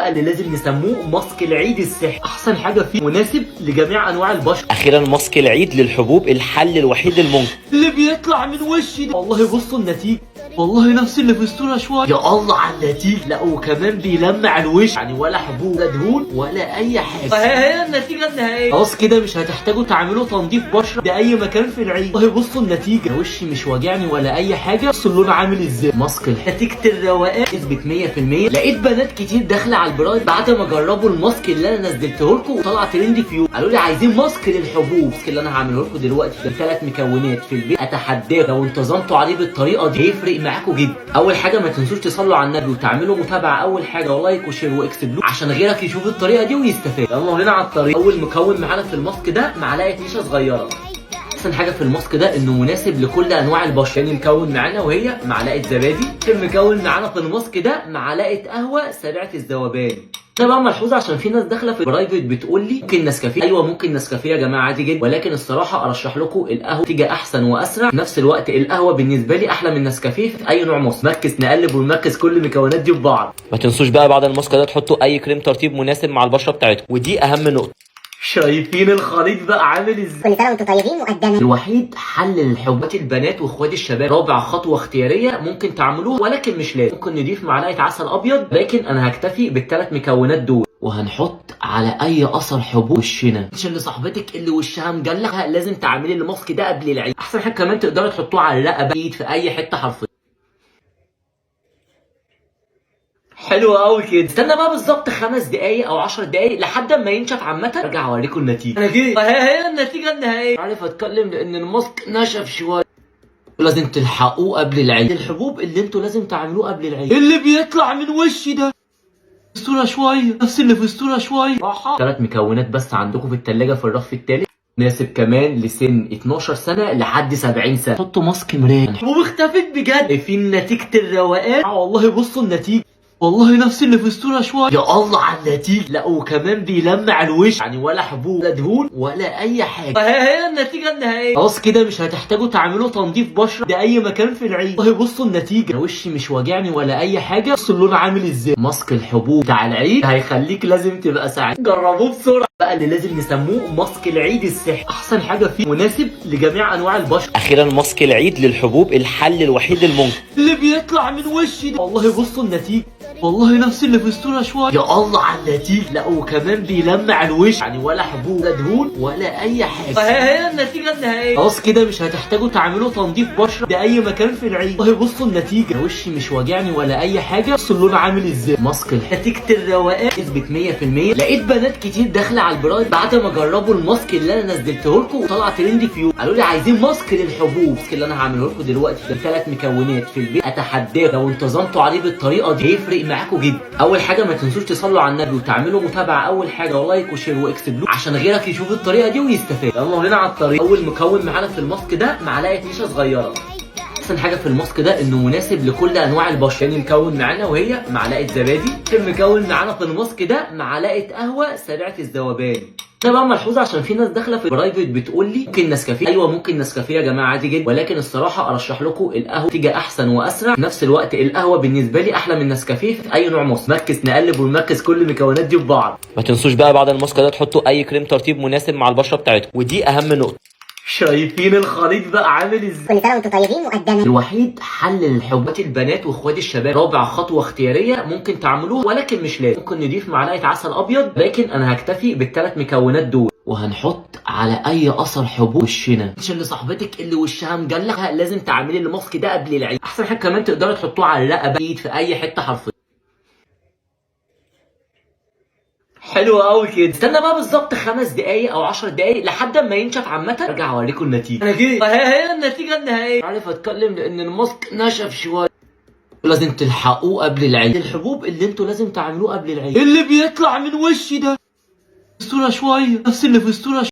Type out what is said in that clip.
بقى اللي لازم نسموه ماسك العيد السحري. احسن حاجه فيه مناسب لجميع انواع البشر. اخيرا ماسك العيد للحبوب، الحل الوحيد الممكن. اللي بيطلع من وشي ده والله بصوا النتيجه، والله نفس اللي في الصوره شويه. يا الله على النتيجه. لا وكمان بيلمع الوش، يعني ولا حبوب ولا دهون ولا اي حاجه. هي النتيجه النهائيه. خلاص كده مش هتحتاجوا تعملوا تنظيف بشره لاي مكان في العيد. والله بصوا النتيجه، وشي مش واجعني ولا اي حاجه. بصوا اللون عامل ازاي. ماسك نتيجه الروقان نسبه 100%. لقيت بنات كتير داخله على البرايد بعد ما جربوا الماسك اللي انا نزلته لكم وطلع ترند في يوم، قالوا لي عايزين ماسك للحبوب. الماسك اللي انا هعمله لكم دلوقتي ده 3 مكونات في البيت، اتحداكم لو انتظمتوا عليه بالطريقه دي هيفرق معاكم جدا. اول حاجه ما تنسوش تصلوا على النبي وتعملوا متابعه اول حاجه ولايك وشير واكس بلو عشان غيرك يشوف الطريقه دي ويستفاد. يلا بينا على الطريقه. اول مكون معانا في الماسك ده معلقه نشا صغيره. احسن حاجه في الماسك ده انه مناسب لكل انواع البشره. تاني مكون معانا وهي معلقه زبادي. المكون معانا في الماسك ده معلقه قهوه سريعه الذوبان. ده بقى ملحوظه عشان في ناس داخله في البرايفت بتقول لي ممكن نسكافيه. ايوه ممكن نسكافيه يا جماعه عادي جدا، ولكن الصراحه ارشح لكم القهوه تيجي احسن واسرع. في نفس الوقت القهوه بالنسبه لي احلى من نسكافيه في اي نوع ماسك. نركز نقلب ونركز كل المكونات دي في بعض. ما تنسوش بقى بعد الماسك ده تحطوا اي كريم ترطيب مناسب مع البشره بتاعتكم، ودي اهم نقطه. شايفين الخليط بقى عامل ازاي؟ كل سنه وانتم طيبين مقدما. الوحيد حل للحبات البنات واخوات الشباب. رابع خطوه اختياريه ممكن تعملوها ولكن مش لازم. ممكن نضيف معلقه عسل ابيض، لكن انا هكتفي بالثلاث مكونات دول. وهنحط على اي اثر حبوب وشنا. مش اللي صاحبتك اللي وشها مجلخه لازم تعملي الماسك ده قبل العيد. احسن حاجه كمان تقدروا تحطوه على الرقبه، ايد، في اي حته حرفيا. حلو قوي كده. استنى بقى بالظبط 5 دقايق او 10 دقايق لحد ما ينشف. عامه ارجع اوريكم النتيجه. انا جيت. هي النتيجه النهائيه. عارف اتكلم لان الماسك نشف شويه. لازم تلحقوه قبل العيد. الحبوب اللي انتوا لازم تعملوه قبل العيد. اللي بيطلع من وشي ده الصوره شويه، نفس اللي في الصوره شويه. 3 مكونات بس عندكم في الثلاجه في الرف الثالث. مناسب كمان لسن 12 سنه لحد 70 سنه. حطوا ماسك مرايه. الحبوب اختفت بجد. في نتيجه الروقان. والله بصوا النتيجه، والله نفس اللي في الصوره شويه. يا الله على النتيجه. لا وكمان بيلمع الوش، يعني ولا حبوب ولا دهون ولا اي حاجه. هي النتيجه النهائيه. خلاص كده مش هتحتاجوا تعملوا تنظيف بشره لاي مكان في العيد. والله بصوا النتيجه، وشي مش واجعني ولا اي حاجه. بصوا اللون عامل ازاي. ماسك الحبوب بتاع العيد هيخليك لازم تبقى سعيد. جربوه بسرعه بقى اللي لازم نسموه ماسك العيد السحري. احسن حاجه فيه مناسب لجميع انواع البشر. اخيرا ماسك العيد للحبوب، الحل الوحيد الممكن. اللي بيطلع من وشي ده والله بصوا النتيجه، والله نفس اللي في الصوره شويه. يا الله على النتيجه. لا وكمان بيلمع الوش، يعني ولا حبوب ولا دهون ولا اي حاجه. هي النتيجه النهائيه. خلاص كده مش هتحتاجوا تعملوا تنظيف بشره لاي مكان في العيد. والله بصوا النتيجه، وشي مش واجعني ولا اي حاجه. بصوا اللون عامل ازاي. ماسك نتيجه الروقان نسبه 100%. لقيت بنات كتير داخله على البرايد بعد ما جربوا الماسك اللي انا نزلته لكم وطلع ترند في يوم، قالوا لي عايزين ماسك للحبوب. الماسك اللي انا هعمله لكم دلوقتي ده 3 مكونات في البيت، اتحداكم لو انتظمتوا عليه بالطريقه دي هيفرق معاكم جدا. اول حاجه ما تنسوش تصلوا على النبي وتعملوا متابعه اول حاجه ولايك وشير واكس بلو عشان غيرك يشوف الطريقه دي ويستفاد. يلا بينا على الطريقه. اول مكون معانا في الماسك ده معلقه نشا صغيره. احسن حاجه في الماسك ده انه مناسب لكل انواع البشره. تاني مكون معانا وهي معلقه زبادي. المكون معانا في الماسك ده معلقه قهوه سريعه الذوبان. ده بقى ملحوظه عشان في ناس داخله في البرايفت بتقول لي ممكن نسكافيه. ايوه ممكن نسكافيه يا جماعه عادي جدا، ولكن الصراحه ارشح لكم القهوه تيجي احسن واسرع. في نفس الوقت القهوه بالنسبه لي احلى من نسكافيه في اي نوع ماسك. نركز نقلب ونركز كل المكونات دي في بعض. ما تنسوش بقى بعد الماسك ده تحطوا اي كريم ترطيب مناسب مع البشره بتاعتكم، ودي اهم نقطه. شايفين الخليط بقى عامل ازاي. كل سنه وانتم طيبين مقدما. الوحيد حل للحبات البنات واخوات الشباب. رابع خطوه اختياريه ممكن تعملوها ولكن مش لازم. ممكن نضيف معلقه عسل ابيض، لكن انا هكتفي بالثلاث مكونات دول. وهنحط على اي اثر حبوب وشنا. مش اللي صاحبتك اللي وشها مجلخه لازم تعملي الماسك ده قبل العيد. احسن حاجه كمان تقدروا تحطوه على الرقبه، ايد، في اي حته حرفيا. حلو قوي كده. استنى بقى بالظبط 5 دقايق او 10 دقايق لحد ما ينشف. عامه ارجع اوريكم النتيجه. انا جيت. هي النتيجه النهائيه. عارف اتكلم لان الماسك نشف شويه. لازم تلحقوه قبل العيد. الحبوب اللي انتوا لازم تعملوه قبل العيد. اللي بيطلع من وشي ده الصوره شويه، نفس اللي في الصوره